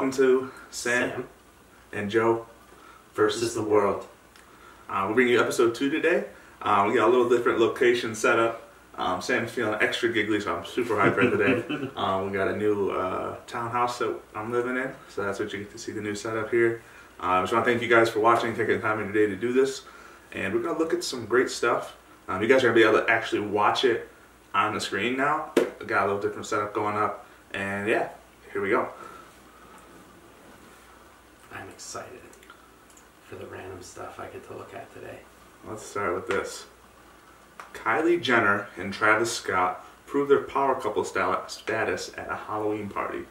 welcome to Sam and Joe versus the world. We're bringing you episode 2 today. We got a little different location set up. Sam's feeling extra giggly, so I'm super hyper today. We got a new townhouse that I'm living in, so that's what you get to see, the new setup here. I just want to thank you guys for watching, taking the time in your day to do this. And we're going to look at some great stuff. You guys are going to be able to actually watch it on the screen now. We got a little different setup going up. And yeah, here we go. I'm excited for the random stuff I get to look at today. Let's start with this. Kylie Jenner and Travis Scott proved their power couple status at a Halloween party.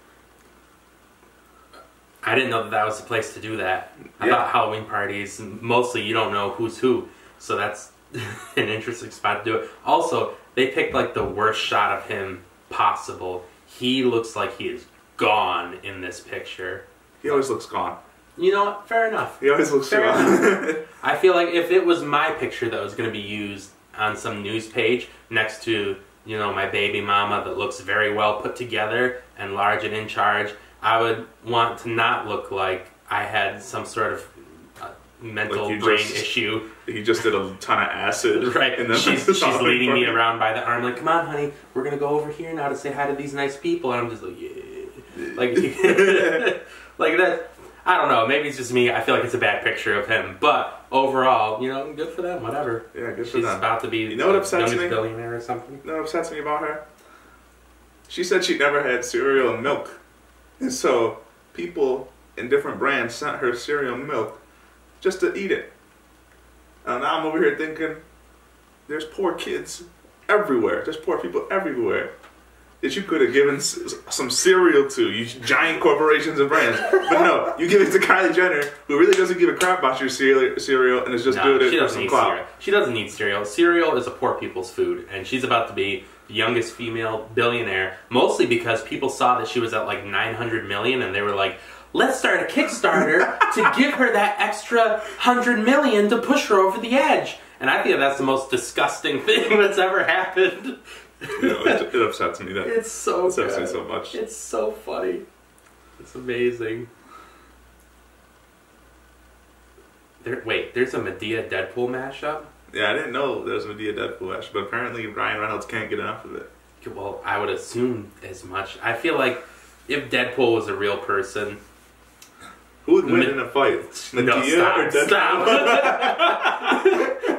I didn't know that was the place to do that. I thought Halloween parties, mostly you don't know who's who. So that's an interesting spot to do it. Also, they picked like the worst shot of him possible. He looks like he is gone in this picture. He always looks gone. You know what? Fair enough. He always looks gone. I feel like if it was my picture that was going to be used on some news page next to, you know, my baby mama that looks very well put together and large and in charge, I would want to not look like I had some sort of mental brain issue. He just did a ton of acid. Right. And she's leading me around by the arm like, come on, honey, we're going to go over here now to say hi to these nice people. And I'm just like, yeah. Like, like that. I don't know. Maybe it's just me. I feel like it's a bad picture of him. But overall, you know, good for them. Whatever. Yeah, good for them. She's about to be you know what upsets me? Billionaire or something. You know what upsets me about her? She said she never had cereal and milk. And so people in different brands sent her cereal and milk just to eat it. And now I'm over here thinking, there's poor kids everywhere. There's poor people everywhere that you could have given some cereal to, you giant corporations and brands. But no, you give it to Kylie Jenner, who really doesn't give a crap about your cereal and is just doing it for some clout. She doesn't need cereal. Cereal is a poor people's food, and she's about to be the youngest female billionaire, mostly because people saw that she was at like 900 million, and they were like, let's start a Kickstarter to give her that extra 100 million to push her over the edge. And I think that's the most disgusting thing that's ever happened. You know, it upsets me. It's so good. It upsets me so much. It's so funny. It's amazing. There's a Madea Deadpool mashup? Yeah, I didn't know there was a Madea Deadpool mashup, but apparently Ryan Reynolds can't get enough of it. Well, I would assume as much. I feel like if Deadpool was a real person, who would win in a fight? Madea or Deadpool? Stop.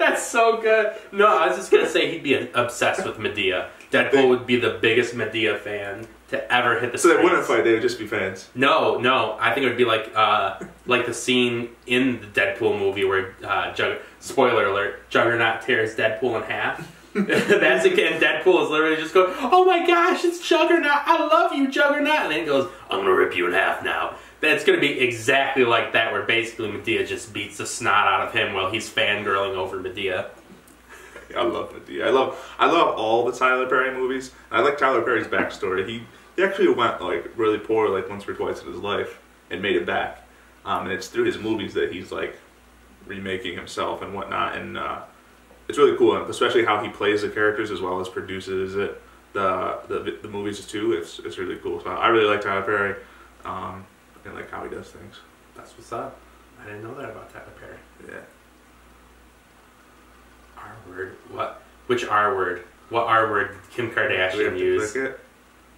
That's so good. No, I was just going to say he'd be obsessed with Madea. Deadpool would be the biggest Madea fan to ever hit the screen. So they wouldn't fight, they would just be fans? No. I think it would be like the scene in the Deadpool movie where, spoiler alert, Juggernaut tears Deadpool in half. That's again, Deadpool is literally just going, oh my gosh, it's Juggernaut, I love you, Juggernaut. And then he goes, I'm going to rip you in half now. It's going to be exactly like that, where basically Madea just beats the snot out of him while he's fangirling over Madea. I love Madea. I love all the Tyler Perry movies. I like Tyler Perry's backstory. He actually went like really poor like once or twice in his life and made it back. And it's through his movies that he's like remaking himself and whatnot. And it's really cool, especially how he plays the characters as well as produces it. The movies too. It's really cool. So I really like Tyler Perry. And like how he does things. That's what's up. I didn't know that about Tyler Perry. Yeah. R word? What? Which R word? What R word did Kim Kardashian use? Click it?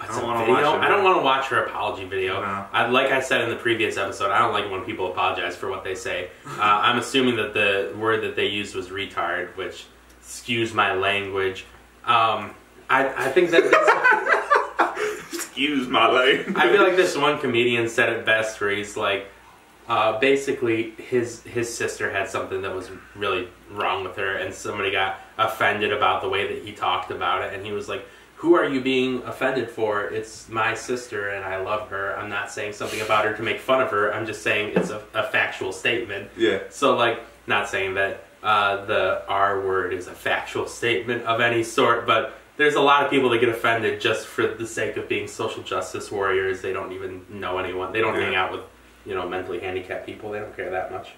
I don't want to watch it. I don't want to watch her apology video. No. Like I said in the previous episode, I don't like when people apologize for what they say. I'm assuming that the word that they used was retard, which, excuse my language. I think that... Excuse my language. I feel like this one comedian said it best, where he's like, basically his sister had something that was really wrong with her, and somebody got offended about the way that he talked about it, and he was like, who are you being offended for? It's my sister and I love her. I'm not saying something about her to make fun of her. I'm just saying it's a factual statement. Yeah. So like, not saying that the R word is a factual statement of any sort, but there's a lot of people that get offended just for the sake of being social justice warriors. They don't even know anyone. They don't hang out with, you know, mentally handicapped people. They don't care that much.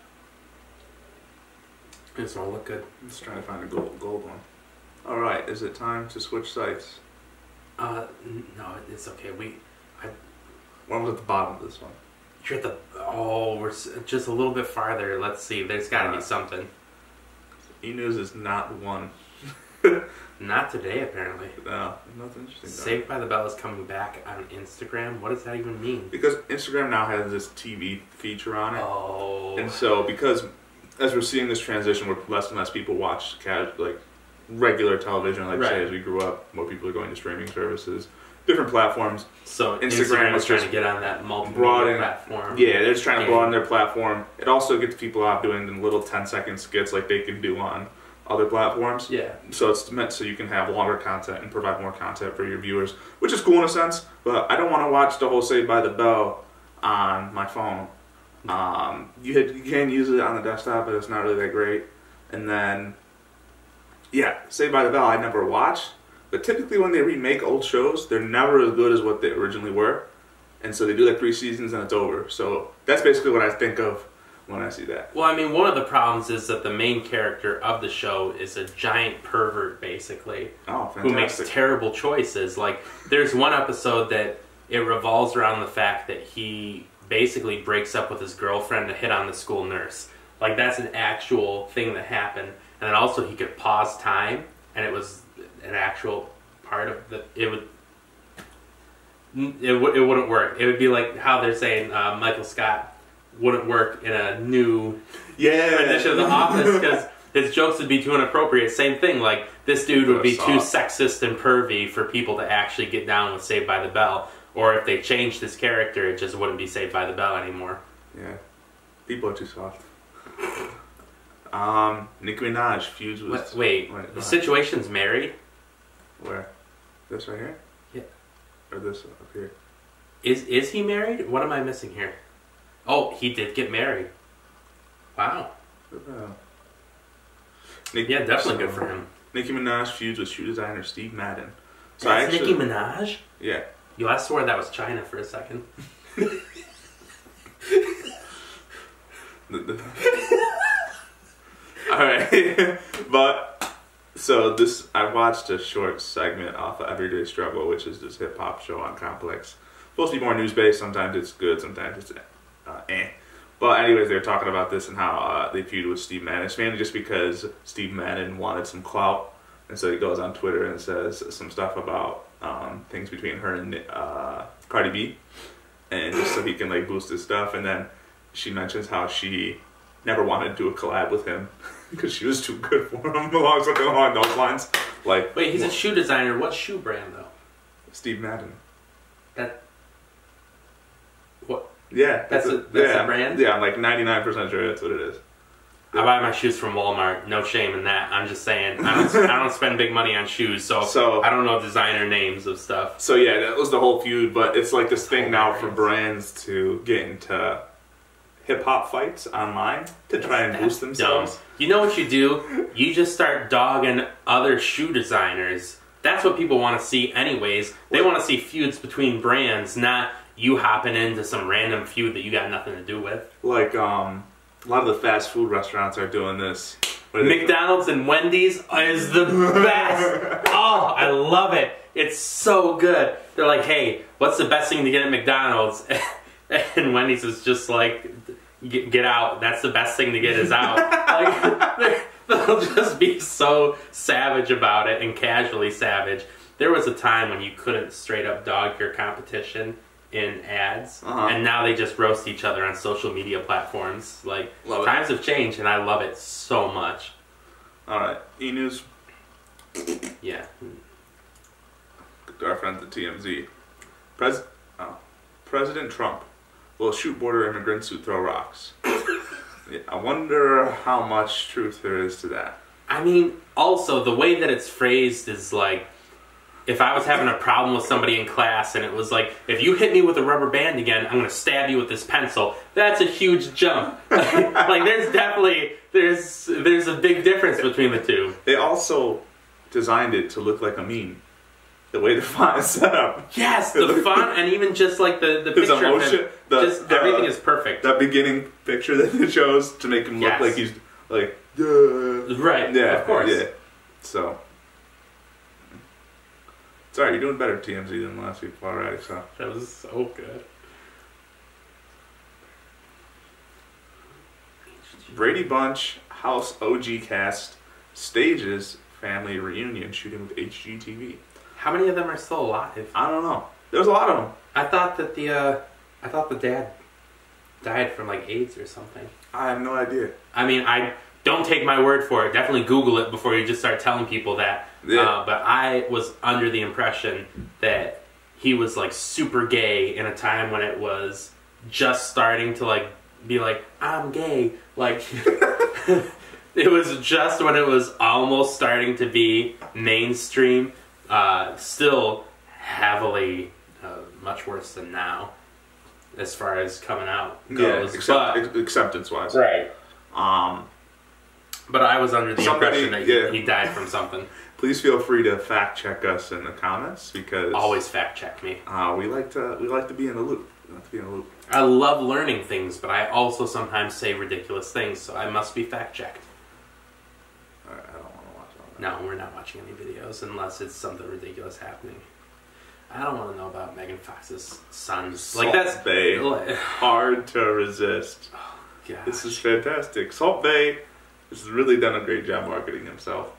They just want to look good. I'm just trying to find a gold one. All right, is it time to switch sites? No, it's okay. One was at the bottom of this one. You're at the... Oh, just a little bit farther. Let's see. There's got to be something. E-News is not one. Not today, apparently. No, nothing interesting. Saved by the Bell is coming back on Instagram. What does that even mean? Because Instagram now has this TV feature on it. Oh. And so, because as we're seeing this transition where less and less people watch regular television, like say as we grew up, more people are going to streaming services, different platforms. So Instagram is trying to get on that multimedia platform. Yeah, they're just trying to broaden their platform. It also gets people out doing the little 10-second skits like they can do on other platforms. Yeah. So it's meant so you can have longer content and provide more content for your viewers, which is cool in a sense, but I don't want to watch the whole Saved by the Bell on my phone. You can use it on the desktop, but it's not really that great. And then, yeah, Saved by the Bell I never watched, but typically when they remake old shows, they're never as good as what they originally were. And so they do like 3 seasons and it's over. So that's basically what I think of when I see that. Well, I mean, one of the problems is that the main character of the show is a giant pervert, basically. Oh, fantastic. Who makes terrible choices. Like, there's one episode that it revolves around the fact that he basically breaks up with his girlfriend to hit on the school nurse. Like, that's an actual thing that happened. And then also he could pause time, and it was an actual part of the... It wouldn't work. It would be like how they're saying Michael Scott wouldn't work in a new rendition of The Office because his jokes would be too inappropriate. Same thing, like this dude would be too sexist and pervy for people to actually get down with Saved by the Bell. Or if they changed his character, it just wouldn't be Saved by the Bell anymore. Yeah, people are too soft. Nicki Minaj feuds with... Wait, the Situation's married? Where? This right here? Yeah. Or this up here? Is he married? What am I missing here? Oh, he did get married. Wow. Yeah, definitely good for him. Nicki Minaj feuds with shoe designer Steve Madden. So That's Nicki Minaj? Yeah. Yo, I swore that was China for a second. Alright. But, so I watched a short segment off of Everyday Struggle, which is this hip-hop show on Complex. Supposed to be more news-based. Sometimes it's good, sometimes it's eh. But anyways, they were talking about this and how they feud with Steve Madden. It's mainly just because Steve Madden wanted some clout. And so he goes on Twitter and says some stuff about things between her and Cardi B. And just so he can like boost his stuff. And then she mentions how she never wanted to do a collab with him because she was too good for him something along those lines. Like, wait, he's a shoe designer. What shoe brand though? Steve Madden. What? Yeah. That's a brand? Yeah, I'm like 99% sure that's what it is. I buy my shoes from Walmart. No shame in that. I'm just saying. I don't spend big money on shoes, so I don't know designer names of stuff. So yeah, that was the whole feud. But it's like this thing now for brands to get into hip-hop fights online to try and boost themselves. Dumb. You know what you do? You just start dogging other shoe designers. That's what people want to see anyways. They want to see feuds between brands, not you hopping into some random feud that you got nothing to do with. Like, a lot of the fast food restaurants are doing this. McDonald's and Wendy's is the best. Oh, I love it. It's so good. They're like, hey, what's the best thing to get at McDonald's? And Wendy's is just like, get out. That's the best thing to get is out. Like, they'll just be so savage about it and casually savage. There was a time when you couldn't straight up dog your competition in ads, and now they just roast each other on social media platforms. Like, times have changed, and I love it so much. Alright, E-News. Yeah. Our friends at TMZ. President Trump will shoot border immigrants who throw rocks. Yeah, I wonder how much truth there is to that. I mean, also, the way that it's phrased is like, if I was having a problem with somebody in class and it was like, if you hit me with a rubber band again, I'm going to stab you with this pencil. That's a huge jump. Like, there's definitely, there's a big difference between the two. They also designed it to look like a meme. The way the font is set up. Yes, the font and even just like the picture emotion, of him. Everything is perfect. That beginning picture that it shows to make him look like he's like, duh. Right, yeah, of course. Yeah. So. Sorry, you're doing better TMZ than last week already, so. That was so good. Brady Bunch House OG cast stages family reunion shooting with HGTV. How many of them are still alive? I don't know. There's a lot of them. I thought that the dad died from like AIDS or something. I have no idea. I mean, I don't take my word for it. Definitely Google it before you just start telling people that. Yeah. But I was under the impression that he was like super gay in a time when it was just starting to like be like, I'm gay. Like it was just when it was almost starting to be mainstream. Still heavily much worse than now as far as coming out goes. Yeah, acceptance wise. Right. But I was under the impression that he died from something. Please feel free to fact check us in the comments because always fact check me. We like to be in the loop. I love learning things, but I also sometimes say ridiculous things, so I must be fact checked. I don't want to watch all that. No, we're not watching any videos unless it's something ridiculous happening. I don't want to know about Megan Fox's sons. Salt Bae. Hard to resist. Oh, gosh. This is fantastic. Salt Bae has really done a great job marketing himself.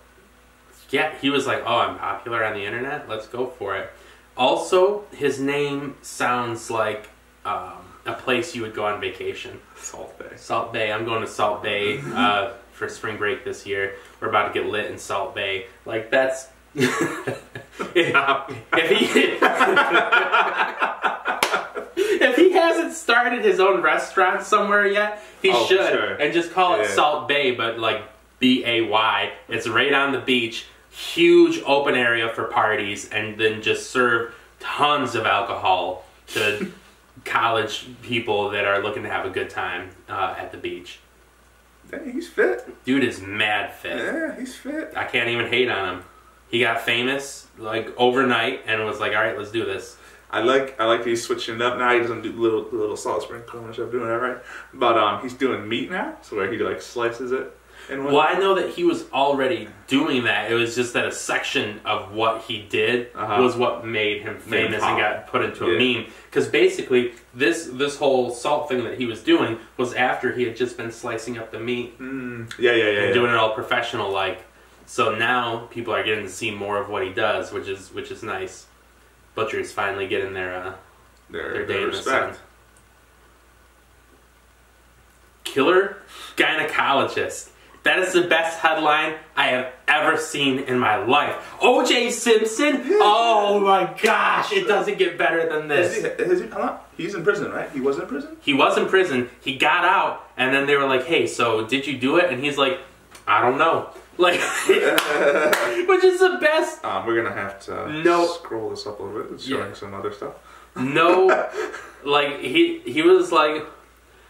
Yeah, he was like, oh, I'm popular on the internet. Let's go for it. Also, his name sounds like a place you would go on vacation. Salt Bae. Salt Bae. I'm going to Salt Bae for spring break this year. We're about to get lit in Salt Bae. Like, that's... if he hasn't started his own restaurant somewhere yet, he should. Sure. And just call it Salt Bae, but like B-A-Y. It's right on the beach. Huge open area for parties, and then just serve tons of alcohol to college people that are looking to have a good time at the beach. Dang, he's fit. Dude is mad fit. Yeah, he's fit. I can't even hate on him. He got famous like overnight and was like, all right, let's do this. I like he's switching it up now. He doesn't do little salt sprinkle and stuff, doing that right. But he's doing meat now, so where he like slices it. Well, I know that he was already doing that. It was just that a section of what he did was what made him famous and got put into a meme. Because basically, this whole salt thing that he was doing was after he had just been slicing up the meat. And doing it all professional like. So now people are getting to see more of what he does, which is nice. Butchers finally getting their day in the sun. Killer gynecologist. That is the best headline I have ever seen in my life. O.J. Simpson? Oh my gosh, it doesn't get better than this. He's in prison, right? He was in prison? He was in prison. He got out, and then they were like, hey, so did you do it? And he's like, I don't know. Like, which is the best. We're going to have to scroll this up a little bit and showing some other stuff. Like, he was like...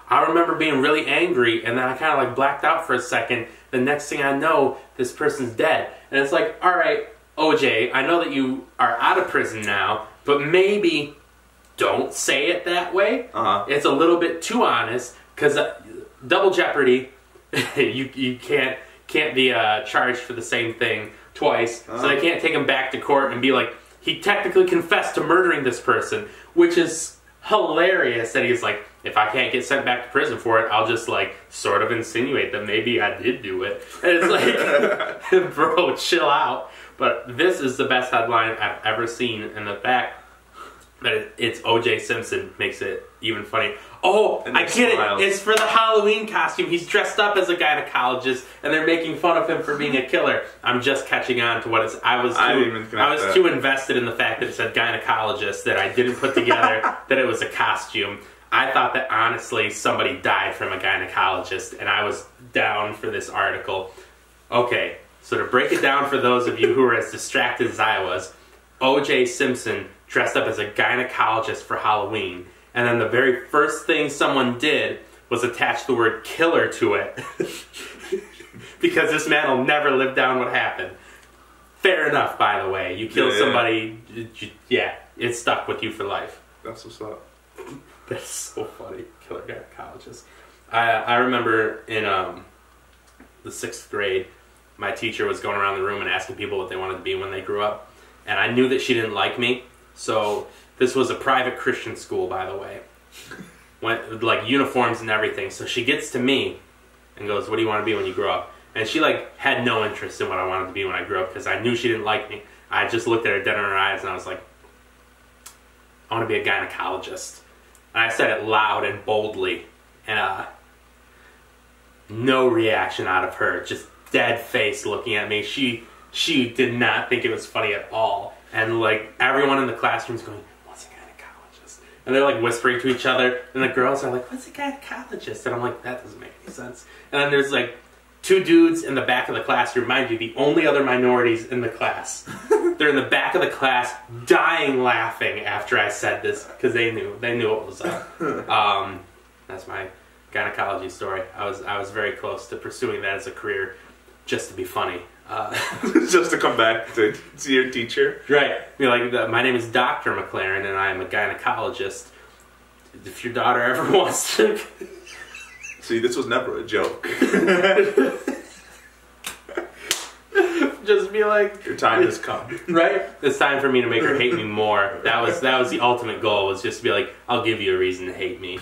I remember being really angry, and then I kind of like blacked out for a second. The next thing I know, this person's dead. And it's like, all right, OJ, I know that you are out of prison now, but maybe don't say it that way. It's a little bit too honest, because double jeopardy, you can't be charged for the same thing twice. So they can't take him back to court and be like, he technically confessed to murdering this person, which is hilarious that he's like, if I can't get sent back to prison for it, I'll just like sort of insinuate that maybe I did do it. And it's like, bro, chill out. But this is the best headline I've ever seen, and the fact that it's O.J. Simpson makes it even funny. Oh, I get it. It's for the Halloween costume. He's dressed up as a gynecologist, and they're making fun of him for being a killer. I'm just catching on to what it's. I was too invested in the fact that it said gynecologist that I didn't put together that it was a costume. I thought that honestly somebody died from a gynecologist, and I was down for this article. Okay, so to break it down for those of you who are as distracted as I was, O.J. Simpson dressed up as a gynecologist for Halloween, and then the very first thing someone did was attach the word killer to it. Because this man will never live down what happened. Fair enough, by the way. You kill somebody, it stuck with you for life. That's what's up. That's so funny. Killer gynecologist. I remember in the 6th grade, my teacher was going around the room and asking people what they wanted to be when they grew up. And I knew that she didn't like me. So this was a private Christian school, by the way. Like uniforms and everything. So she gets to me and goes, "What do you want to be when you grow up?" And she like had no interest in what I wanted to be when I grew up because I knew she didn't like me. I just looked at her dead in her eyes and I was like, "I want to be a gynecologist." And I said it loud and boldly, and no reaction out of her, just dead face looking at me. She did not think it was funny at all. And like everyone in the classroom's going, "What's a gynecologist?" And they're like whispering to each other. And the girls are like, "What's a gynecologist?" And I'm like, that doesn't make any sense. And then there's like 2 dudes in the back of the classroom. Mind you, the only other minorities in the class. They're in the back of the class dying laughing after I said this because they knew what was up. That's my gynecology story. I was very close to pursuing that as a career just to be funny. Just to come back to see your teacher. Right. You're like, my name is Dr. McLaren and I am a gynecologist. If your daughter ever wants to... See, this was never a joke. Just be like... Your time has come. Right? It's time for me to make her hate me more. That was the ultimate goal, was just to be like, I'll give you a reason to hate me.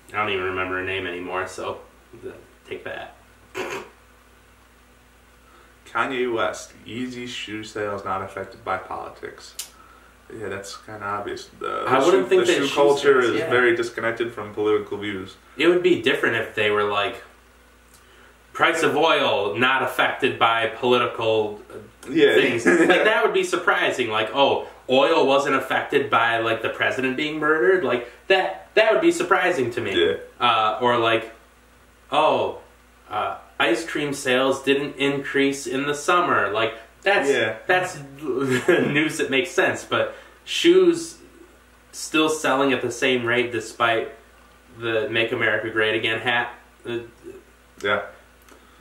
I don't even remember her name anymore, so take that. Kanye West, Yeezy shoe sales not affected by politics. Yeah, that's kind of obvious. I wouldn't think the that shoe culture sales, is very disconnected from political views. It would be different if they were like, price of oil not affected by political things. Like that would be surprising. Like, oh, oil wasn't affected by like the president being murdered. Like that would be surprising to me. Yeah. Or like, oh, ice cream sales didn't increase in the summer. Like that's news that makes sense. But shoes still selling at the same rate despite the "Make America Great Again" hat. Yeah.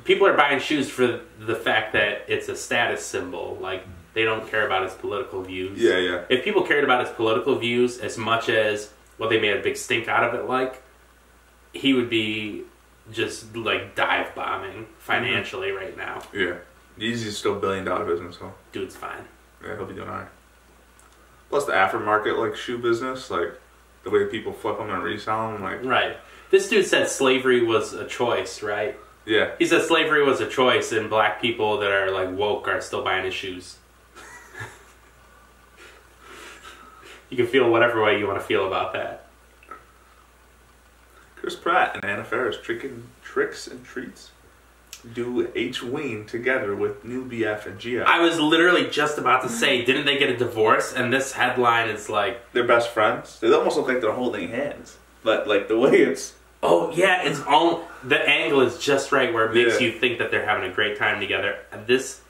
People are buying shoes for the fact that it's a status symbol. Like, they don't care about his political views. Yeah, yeah. If people cared about his political views as much as what they made a big stink out of it like, he would be just, like, dive bombing financially right now. Yeah. Yeezy's still $1 billion business, so. Dude's fine. Yeah, he'll be doing alright. Plus the aftermarket, like, shoe business, like, the way people flip them and resell them, like... Right. This dude said slavery was a choice, right? Yeah. He said slavery was a choice, and black people that are, like, woke are still buying his shoes. You can feel whatever way you want to feel about that. Chris Pratt and Anna Faris tricks and treats do H. Ween together with new BF and Gia. I was literally just about to say, didn't they get a divorce? And this headline is like... They're best friends. They almost look like they're holding hands. But, like, the way it's... Oh, yeah, it's all... The angle is just right where it makes Yeah. you think that they're having a great time together. This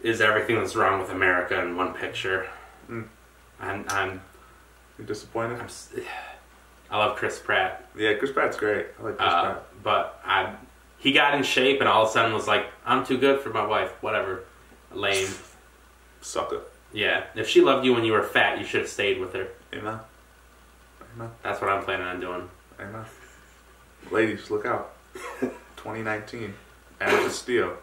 is everything that's wrong with America in one picture. I'm You're disappointed? I love Chris Pratt. Yeah, Chris Pratt's great. I like Chris Pratt. But he got in shape and all of a sudden was like, I'm too good for my wife. Whatever. Lame. Sucker. Yeah. If she loved you when you were fat, you should have stayed with her. Amen. Amen. That's what I'm planning on doing. Amen. Ladies, look out. 2019. Adam Castillo.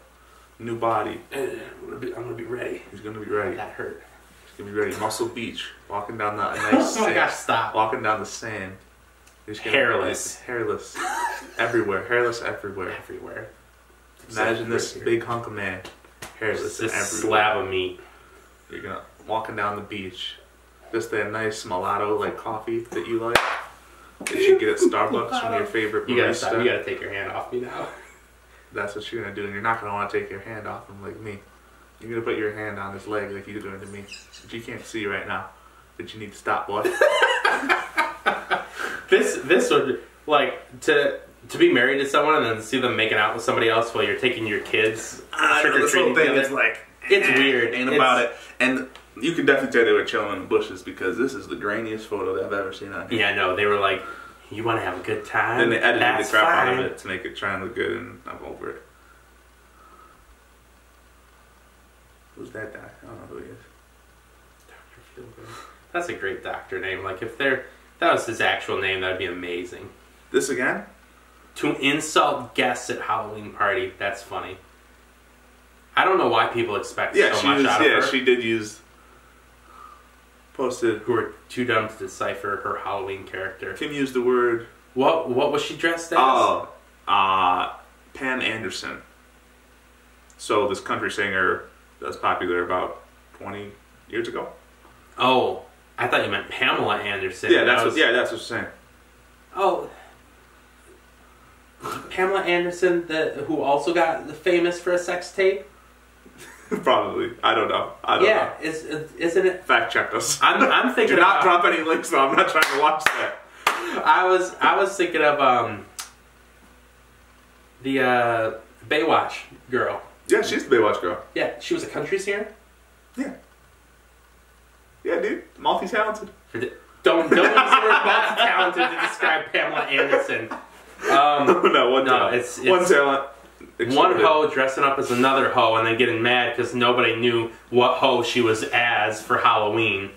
New body. I'm gonna be ready. He's going to be ready. That hurt. He's going to be ready. Muscle Beach. Walking down the nice Oh my sand. gosh, stop. Walking down the sand. He's gonna Hairless. be hairless. Everywhere. Hairless everywhere. Everywhere. Imagine this big hunk of man. Hairless This everywhere. slab of meat. You're gonna walking down the beach. Just that nice mulatto like coffee that you like. That you get at Starbucks from your favorite barista. You gotta stop. You gotta take your hand off me now. That's what you're gonna do, and you're not gonna want to take your hand off him like me. You're gonna put your hand on his leg like you're doing to me. But you can't see right now. But you need to stop, boy. This would like to be married to someone and then see them making out with somebody else while you're taking your kids trick or treating together. is like It's weird. Ain't about it. And you can definitely tell they were chilling in the bushes because this is the grainiest photo that I've ever seen on here. Yeah, no, they were like, you want to have a good time? Then they edited That's the crap fine. out of it to make it try and look good, and I'm over it. Who's that guy? I don't know who he is. Dr. Feelgood. That's a great doctor name. Like, if that was his actual name, that'd be amazing. This again? To insult guests at Halloween party, that's funny. I don't know why people expect so much out of her. She did use... Posted... Who are too dumb to decipher her Halloween character. Kim used the word... What was she dressed as? Oh, Pam Anderson. So this country singer that's popular about 20 years ago. Oh, I thought you meant Pamela Anderson. Yeah, that's what you're saying. Oh, Pamela Anderson, who also got famous for a sex tape. Probably. I don't know. Yeah, isn't it? Fact check us. I'm thinking. Do not drop any links, though. I'm not trying to watch that. I was thinking of the Baywatch girl. Yeah, she's the Baywatch girl. Yeah, she was a country singer. Yeah. Yeah, dude. Multi-talented. Don't use the word multi-talented to describe Pamela Anderson. One talent. It's one talent. One hoe dressing up as another hoe and then getting mad because nobody knew what hoe she was as for Halloween.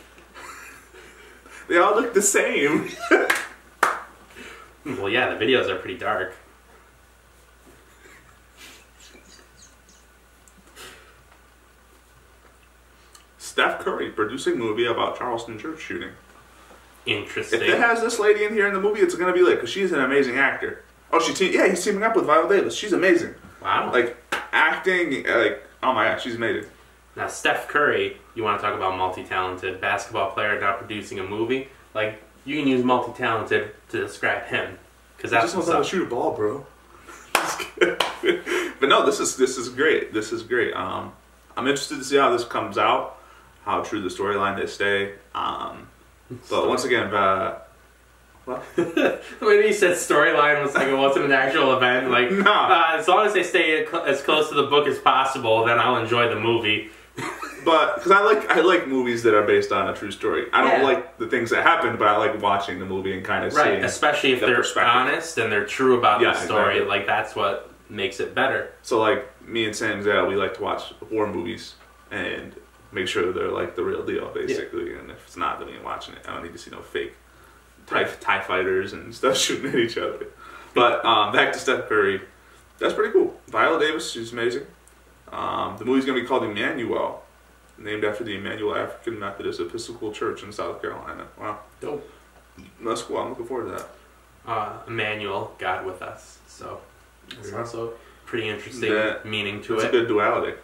They all look the same. Well, yeah, the videos are pretty dark. Steph Curry producing movie about Charleston church shooting. Interesting. If it has this lady in here in the movie, it's going to be lit because she's an amazing actor. Oh, he's teaming up with Viola Davis. She's amazing. Wow. Like, acting, oh my gosh, she's amazing. Now, Steph Curry, you want to talk about multi-talented basketball player now producing a movie? Like, you can use multi-talented to describe him. Because that's just knows how to shoot a ball, bro. But no, this is great. This is great. I'm interested to see how this comes out, how true the storyline they stay. But once again, what? The way that you said storyline was like it wasn't an actual event. Like, as long as they stay as close to the book as possible, then I'll enjoy the movie. But because I like movies that are based on a true story. I don't like the things that happened, but I like watching the movie and kind of seeing, especially if they're honest and they're true about the story. Exactly. Like that's what makes it better. So like me and Sam Zell, we like to watch war movies and make sure they're like the real deal, basically. Yeah. And if it's not, then we ain't watching it. I don't need to see no fake TIE fighters and stuff shooting at each other. But back to Steph Curry. That's pretty cool. Viola Davis, she's amazing. The movie's going to be called Emmanuel, named after the Emmanuel African Methodist Episcopal Church in South Carolina. Wow. Dope. That's cool. I'm looking forward to that. Emmanuel, God with us. So it's also pretty interesting meaning to it. It's a good duality.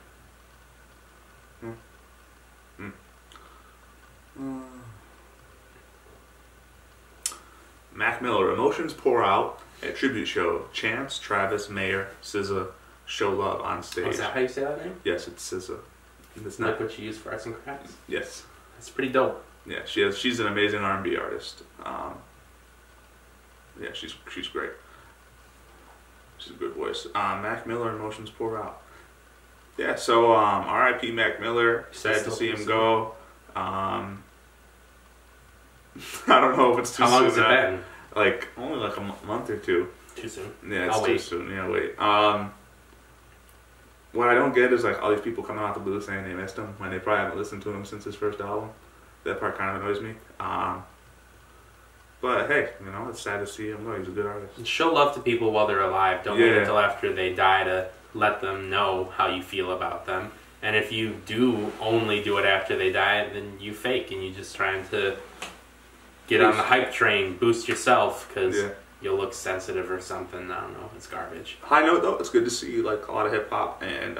Mac Miller, emotions pour out at tribute show. Chance, Travis, Mayer, SZA show love on stage. Oh, is that how you say that name? Yes, it's SZA. It's not what you use for arts and crafts? Yes. That's pretty dope. Yeah, she's an amazing R&B artist. Yeah, she's great. She's a good voice. Mac Miller, emotions pour out. Yeah, so R.I.P. Mac Miller. Sad to see him go. I don't know if it's too soon. How long has it been? Like only like a month or two. Too soon. Yeah, it's too soon. Yeah, wait. What I don't get is like all these people coming out the blue saying they missed him when they probably haven't listened to him since his first album. That part kind of annoys me. But hey, it's sad to see him go. He's a good artist. Show love to people while they're alive. Don't wait until after they die to let them know how you feel about them. And if you do only do it after they die, then you fake and you're just trying to get on the hype train, boost yourself because you'll look sensitive or something. I don't know. It's garbage. High note though, it's good to see like a lot of hip hop and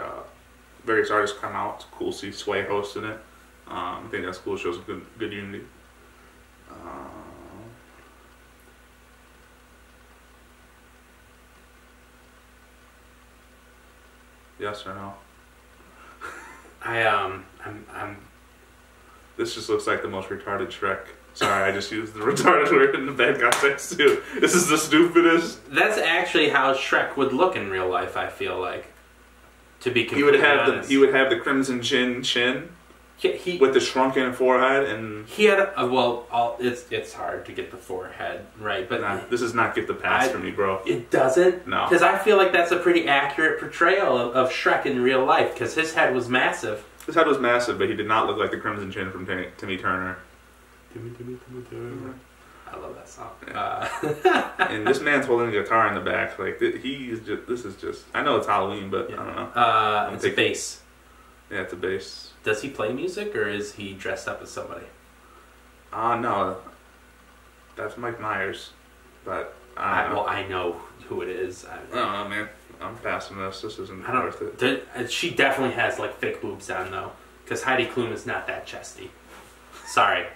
various artists come out. It's cool to see Sway hosting it. I think that's cool. It shows good unity. Yes or no? I'm. This just looks like the most retarded Shrek. Sorry, I just used the retarded word in the bad context too. This is the stupidest. That's actually how Shrek would look in real life. I feel like, to be completely honest, he would have the crimson chin. He with the shrunken forehead and he had it's hard to get the forehead right, but this does not get the pass for me, bro. It doesn't. No, because I feel like that's a pretty accurate portrayal of Shrek in real life. Because his head was massive. His head was massive, but he did not look like the crimson chin from Timmy Turner. Timmy Turner. I love that song. Yeah. And this man's holding a guitar in the back. Like he's just. This is just. I know it's Halloween, but I don't know. It's a bass. Yeah, it's a bass. Does he play music or is he dressed up as somebody? No. That's Mike Myers. But I know who it is. I don't know, man. I'm passing this. This isn't worth it. She definitely has like fake boobs on though, because Heidi Klum is not that chesty. Sorry,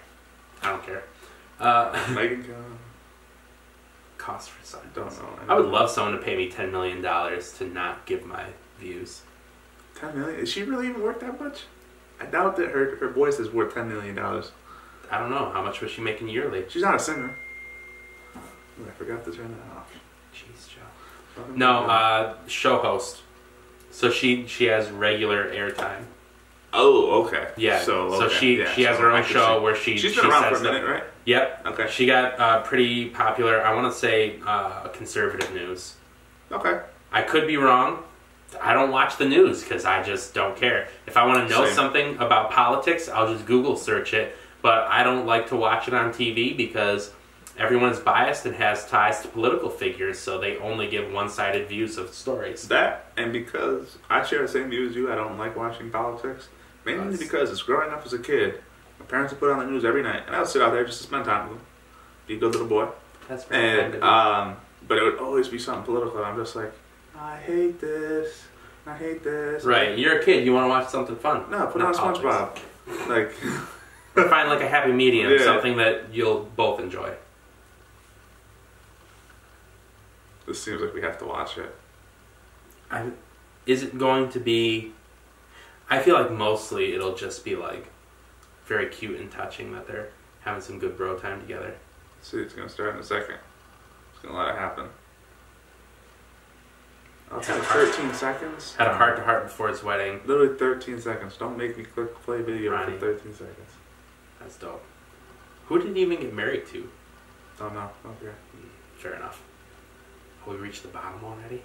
I don't care. Megan cost for something. Don't know. I would love someone to pay me $10 million to not give my views. 10 million? Is she really even worth that much? I doubt that her voice is worth $10 million. I don't know. How much was she making yearly? She's not a singer. Ooh, I forgot to turn that off. Jeez, Joe. No, show host. So she has regular airtime. Oh, okay. Yeah. So she has her own show where she's been around for a minute, right? Yep. Okay. She got pretty popular. I want to say conservative news. Okay. I could be wrong. I don't watch the news because I just don't care. If I want to know something about politics, I'll just Google search it. But I don't like to watch it on TV because everyone's biased and has ties to political figures, so they only give one-sided views of stories. That, and because I share the same view as you, I don't like watching politics. Mainly because it's growing up as a kid. My parents would put on the news every night, and I would sit out there just to spend time with them. Be a good little boy. That's very kind. But it would always be something political, and I'm just like, I hate this. I hate this. Right, you're a kid. You want to watch something fun. No, put on SpongeBob. Like, find like a happy medium, something that you'll both enjoy. This seems like we have to watch it. Is it going to be... I feel like mostly it'll just be like very cute and touching that they're having some good bro time together. See, it's going to start in a second. It's going to let it happen. I'll take 13 seconds. Had a heart-to-heart before his wedding. Literally 13 seconds. Don't make me click play video Ronnie. for 13 seconds. That's dope. Who did he even get married to? Don't know. Okay. Fair enough. Have we reached the bottom already?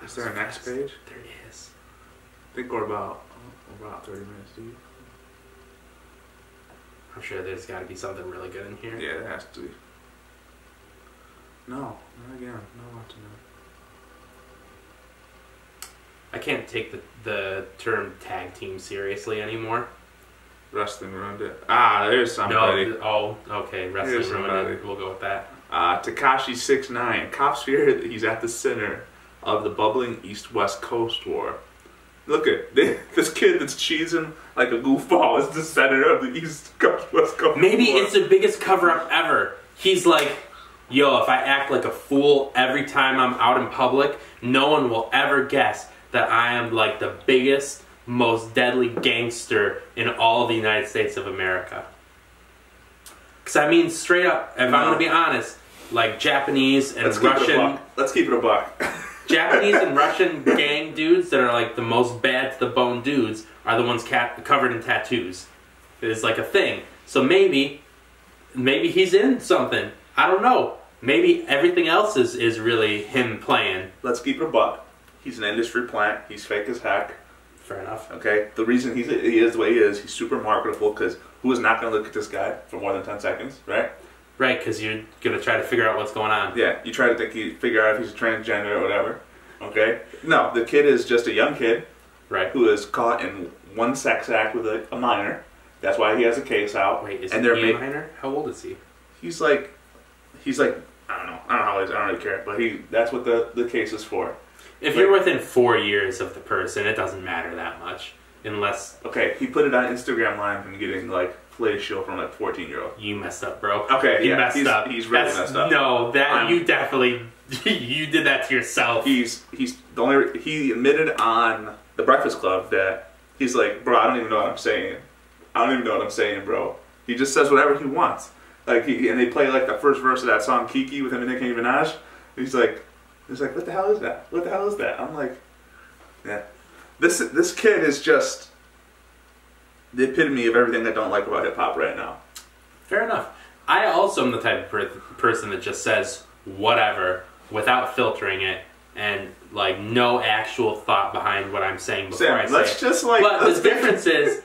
Is there a next page? There it is. I think we're about 30 minutes deep. I'm sure there's got to be something really good in here. Yeah, it has to be. No, not again. No, not tonight. I can't take the term tag team seriously anymore. Wrestling ruined it. There's somebody. No, okay, wrestling ruined it. We'll go with that. Tekashi 6ix9ine. Cops fear that he's at the center of the bubbling East-West Coast War. Look at this kid that's cheesing like a goofball is the center of the East Coast West Coast Maybe War. It's the biggest cover-up ever. He's like, yo, if I act like a fool every time I'm out in public, no one will ever guess that I am like the biggest, most deadly gangster in all of the United States of America. Because I mean, straight up, if I'm going to be honest, like Japanese and Russian... Let's keep it a buck. Japanese and Russian gang dudes that are like the most bad to the bone dudes are the ones covered in tattoos. It's like a thing. So maybe he's in something. I don't know. Maybe everything else is really him playing. Let's keep it a buck. He's an industry plant. He's fake as heck. Fair enough. Okay? The reason he is the way he is, he's super marketable because who is not going to look at this guy for more than 10 seconds, right? Right, because you're going to try to figure out what's going on. Yeah, you try to figure out if he's a transgender or whatever. Okay? No, the kid is just a young kid. Right. Who is caught in one sex act with a minor. That's why he has a case out. Wait, is he a minor? How old is he? He's like, I don't know how old he is, I don't really care. But that's what the case is for. If you're within 4 years of the person, it doesn't matter that much. Unless... Okay, he put it on Instagram Live and getting, like, fellatio from, like, 14-year-old. You messed up, bro. Okay, you messed up. He's really messed up. No, you definitely... You did that to yourself. He admitted on The Breakfast Club that he's like, bro, I don't even know what I'm saying. Bro. He just says whatever he wants. Like, and they play, like, the first verse of that song, Kiki, with him and Nicki Minaj. He's like, what the hell is that? What the hell is that? I'm like, yeah. This kid is just the epitome of everything I don't like about hip-hop right now. Fair enough. I also am the type of person that just says whatever without filtering it and, like, no actual thought behind what I'm saying before I say it. But the difference is...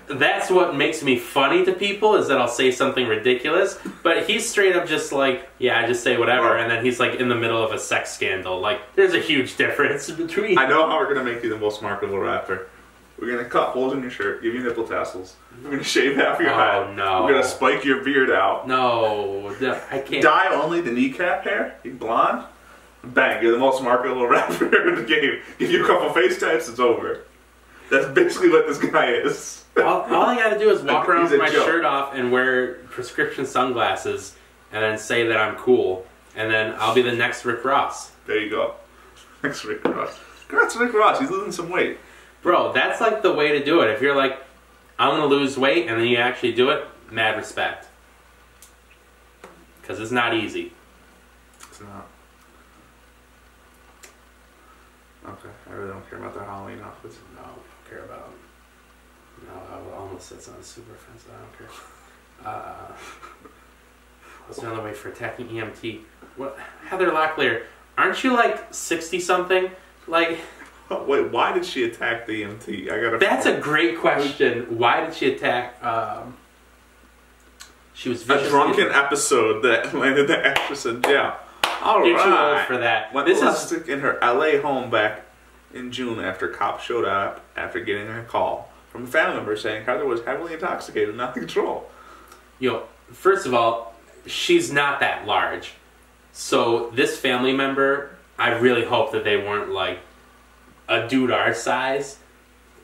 That's what makes me funny to people, is that I'll say something ridiculous. But he's straight up just like, yeah, I just say whatever, and then he's like in the middle of a sex scandal. Like, there's a huge difference between... I know how we're going to make you the most marketable rapper. We're going to cut holes in your shirt, give you nipple tassels. We're going to shave half your head. Oh, no. We're going to spike your beard out. No, I can't. Dye only the kneecap hair? You blonde? Bang, you're the most marketable rapper in the game. Give you a couple face types, it's over. That's basically what this guy is. All I gotta do is walk around He's with a my joke. shirt off and wear prescription sunglasses and then say that I'm cool. And then I'll be the next Rick Ross. There you go. Next Rick Ross. Congrats to Rick Ross. He's losing some weight. Bro, that's like the way to do it. If you're like, I'm gonna lose weight and then you actually do it, mad respect. Because it's not easy. It's not. Okay, I really don't care about their Halloween outfits. No, I don't care about them. No, I almost said something super offensive. I don't care. What's another way for attacking EMT? What, Heather Locklear, aren't you like 60-something? Like, Wait, why did she attack the EMT? I gotta. that's a great question. Why did she attack? She was A viciously drunken episode that landed the actress in jail. All You're too old right. for that. Went This is ballistic in her LA home back in June after cops showed up after getting a call from a family member saying Heather was heavily intoxicated and not in control. First of all, she's not that large. So this family member, I really hope that they weren't like a dude our size.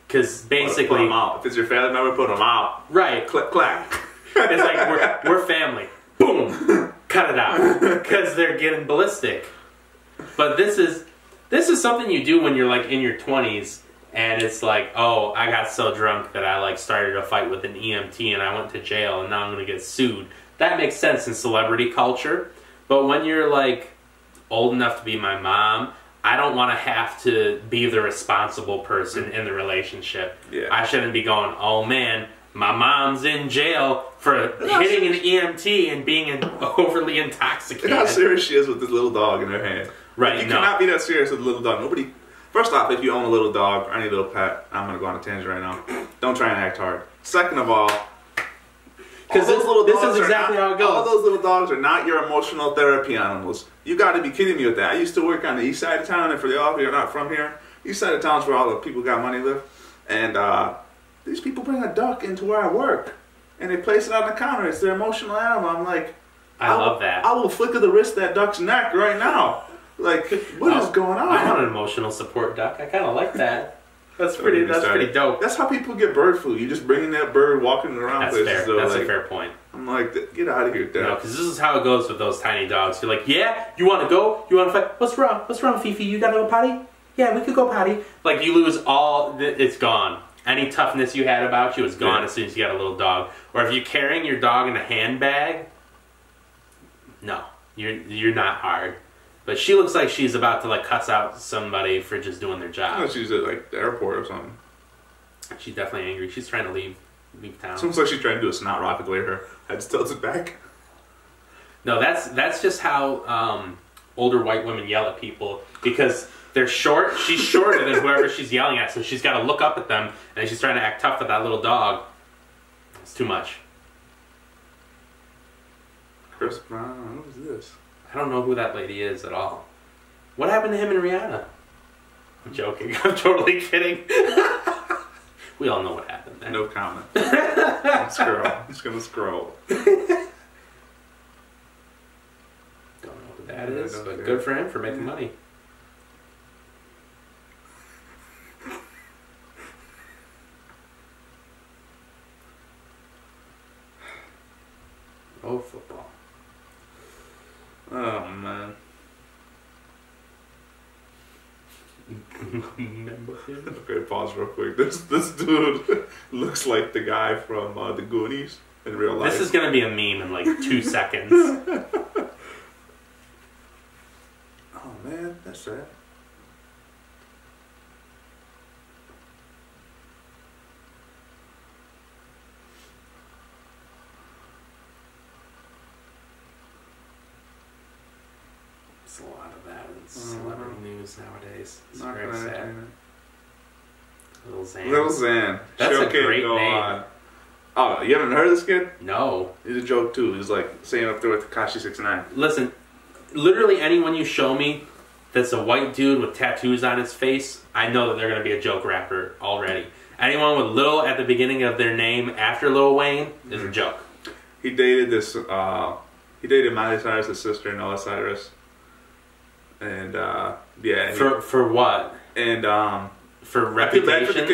Because basically... Put them out. If it's your family member, put them out. Right. Click, clack. It's like, we're family. Boom! Cut it out. Because they're getting ballistic. But this is something you do when you're like in your 20s. And it's like, oh, I got so drunk that I like started a fight with an EMT and I went to jail and now I'm going to get sued. That makes sense in celebrity culture. But when you're like old enough to be my mom, I don't want to have to be the responsible person in the relationship. Yeah. I shouldn't be going, oh man, my mom's in jail for hitting an EMT and being overly intoxicated. Look how serious she is with this little dog in her hand. Right, Like, you no. cannot be that serious with a little dog. Nobody. First off, if you own a little dog or any little pet, I'm gonna go on a tangent right now. Don't try and act hard. Second of all, Because all those little this dogs is are exactly not- how it goes. All those little dogs are not your emotional therapy animals. You got to be kidding me with that. I used to work on the east side of town, and for the all of you who are not from here, east side of town is where all the people who got money live. And these people bring a duck into where I work, and they place it on the counter. It's their emotional animal. I'm like, I love that. I will flicker the wrist of that duck's neck right now. Like, what is going on? I want an emotional support duck. I kind of like that. That's pretty dope. That's how people get bird food. You just bringing that bird walking around That's places. fair. So, That's like, a fair point. I'm like, get out of here, Dad. Because this is how it goes with those tiny dogs. You're like, yeah, you want to go? You want to fight? What's wrong? What's wrong, Fifi? You got to go potty? Yeah, we could go potty. Like, you lose all... It's gone. Any toughness you had about you is gone as soon as you got a little dog. Or if you're carrying your dog in a handbag, no, you're not hard. But she looks like she's about to like cuss out somebody for just doing their I job. know she's at like the airport or something. She's definitely angry. She's trying to leave town. Seems like she's trying to do a snot rocket the way her head tilted back. No, that's just how older white women yell at people because they're short. She's shorter than whoever she's yelling at, so she's got to look up at them, and she's trying to act tough with that little dog. It's too much. Chris Brown, who's this? I don't know who that lady is at all. What happened to him and Rihanna? I'm joking. I'm totally kidding. We all know what happened there. No comment. Scroll. I'm just gonna scroll. Don't know who that Yeah, is, don't but care. good for him for making money. Oh, football. Oh man. Remember him? Okay, pause real quick. This dude looks like the guy from the Goonies in real life. This is gonna be a meme in like 2 seconds. Oh man, that's sad. There's a lot of that in celebrity news nowadays. It's Not very gonna sad. entertain Little Zan. it. Little Xan. That's Show a can't great go name. on. Oh, you haven't heard of this kid? No. He's a joke too. He's like saying up there with Tekashi 69. Listen, literally anyone you show me that's a white dude with tattoos on his face, I know that they're going to be a joke rapper already. Anyone with Lil at the beginning of their name after Lil Wayne is a joke. He dated this. He dated Miley Cyrus' sister, Noah Cyrus. And yeah. For what? And For I do feel bad for the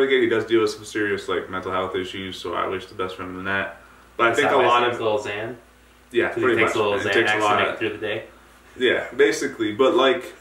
kid. He does deal with some serious like mental health issues, so I wish the best for him in that. But I think a lot of little Xan. Yeah, pretty he takes much. A little Xanax to make it through the day. Yeah, basically. But like,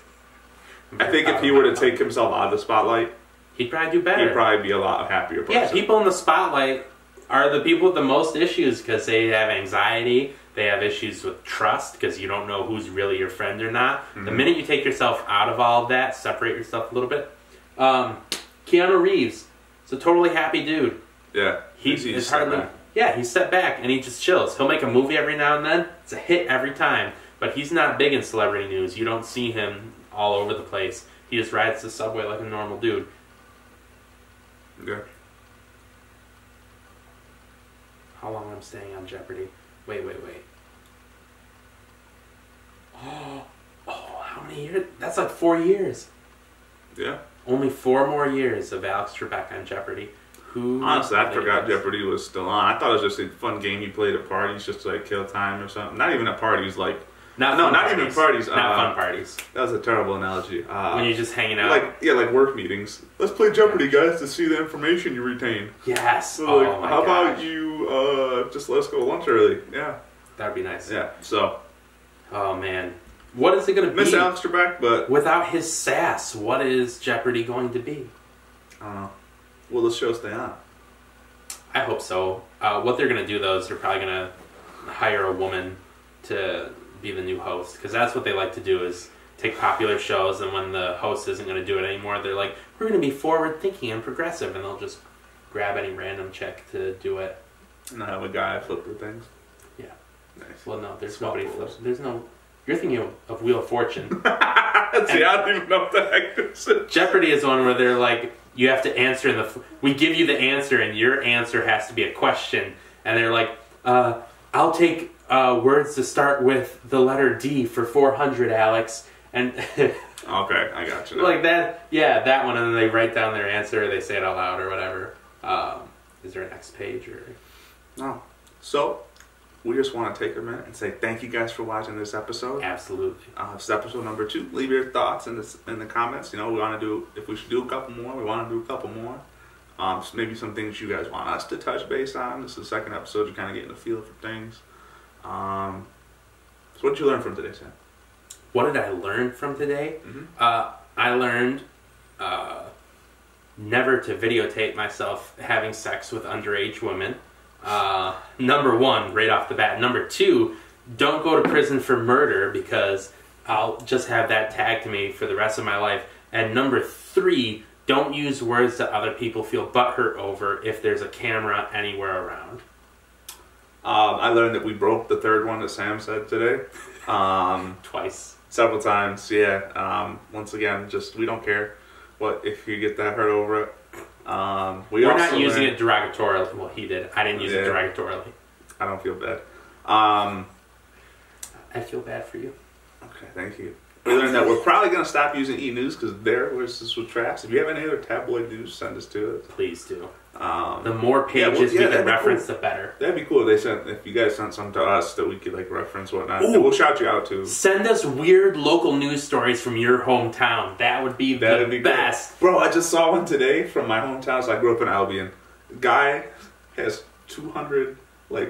I think if he were to take himself out of the spotlight, he'd probably do better. He'd probably be a lot happier person. Yeah, people in the spotlight are the people with the most issues because they have anxiety. They have issues with trust because you don't know who's really your friend or not. Mm-hmm. The minute you take yourself out of all of that, separate yourself a little bit. Keanu Reeves is a totally happy dude. Yeah, he's hardly. Yeah, he's set back and he just chills. He'll make a movie every now and then. It's a hit every time. But he's not big in celebrity news. You don't see him all over the place. He just rides the subway like a normal dude. Yeah. How long I'm staying on Jeopardy? Wait. Oh, how many years? That's like 4 years. Yeah. Only 4 more years of Alex Trebek on Jeopardy. Honestly, I forgot Jeopardy was still on. I thought it was just a fun game you played at parties just to like kill time or something. Not even at parties, like... Not even parties. Not fun parties. That was a terrible analogy. When you're just hanging out. Like work meetings. Let's play Jeopardy, guys, to see the information you retain. Yes. So how about you just let us go lunch early? Yeah. That'd be nice. Yeah, so... Oh, man. What is it going to be? Miss Alex Trebek, but... Without his sass, what is Jeopardy going to be? I don't know. Will the show stay on? I hope so. What they're going to do, though, is they're probably going to hire a woman to be the new host. Because that's what they like to do, is take popular shows, and when the host isn't going to do it anymore, they're like, we're going to be forward-thinking and progressive, and they'll just grab any random chick to do it. And have a guy flip through things? Yeah. Nice. Well, no, there's nobody flips. There's no... You're thinking of Wheel of Fortune. See, I don't even know what the heck this is. Jeopardy is one where they're like, you have to answer we give you the answer and your answer has to be a question. And they're like, I'll take words to start with the letter D for 400, Alex. And okay, I got you now. Like that, yeah, that one. And then they write down their answer or they say it out loud or whatever. Is there a next page or? No. So, we just want to take a minute and say thank you guys for watching this episode. Absolutely. This is episode number 2. Leave your thoughts in the comments. You know, we want to do, if we should do a couple more, we want to do a couple more. So maybe some things you guys want us to touch base on. This is the second episode. You're kind of getting a feel for things. So what did you learn from today, Sam? What did I learn from today? Mm-hmm. I learned never to videotape myself having sex with underage women. Number 1, right off the bat. Number 2, don't go to prison for murder because I'll just have that tagged to me for the rest of my life. And number 3, don't use words that other people feel butthurt over if there's a camera anywhere around. I learned that we broke the third one that Sam said today. Twice. Several times, yeah. Once again, we don't care what if you get that hurt over it. We're not using it derogatorily. Well, he did. I didn't use it derogatorily. I don't feel bad. I feel bad for you. Okay, thank you. We learned that we're probably going to stop using e-news because this was trash. If you have any other tabloid news, send us to us. Please do. The more pages we can reference, the better. That'd be cool. If you guys sent some to us that we could like reference whatnot, and we'll shout you out too. Send us weird local news stories from your hometown. That would be the best. Bro, I just saw one today from my hometown. So I grew up in Albion. The guy has 200 I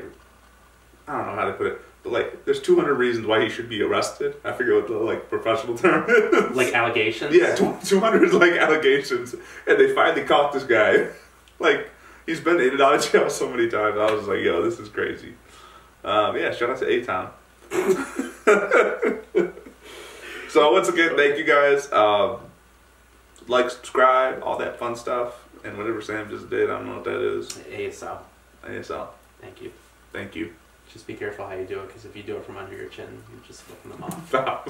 don't know how to put it. But there's 200 reasons why he should be arrested. I forget what the professional term is. Like allegations? Yeah, 200 allegations, and they finally caught this guy. He's been in and out of jail so many times. I was like, yo, this is crazy. Yeah, shout out to A-Town. So once again, thank you guys. Like, subscribe, all that fun stuff, and whatever Sam just did. I don't know what that is. ASL. ASL. Thank you. Thank you. Just be careful how you do it, because if you do it from under your chin, you're just flicking them off. Stop.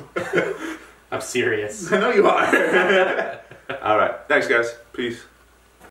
I'm serious. I know you are. All right. Thanks, guys. Peace.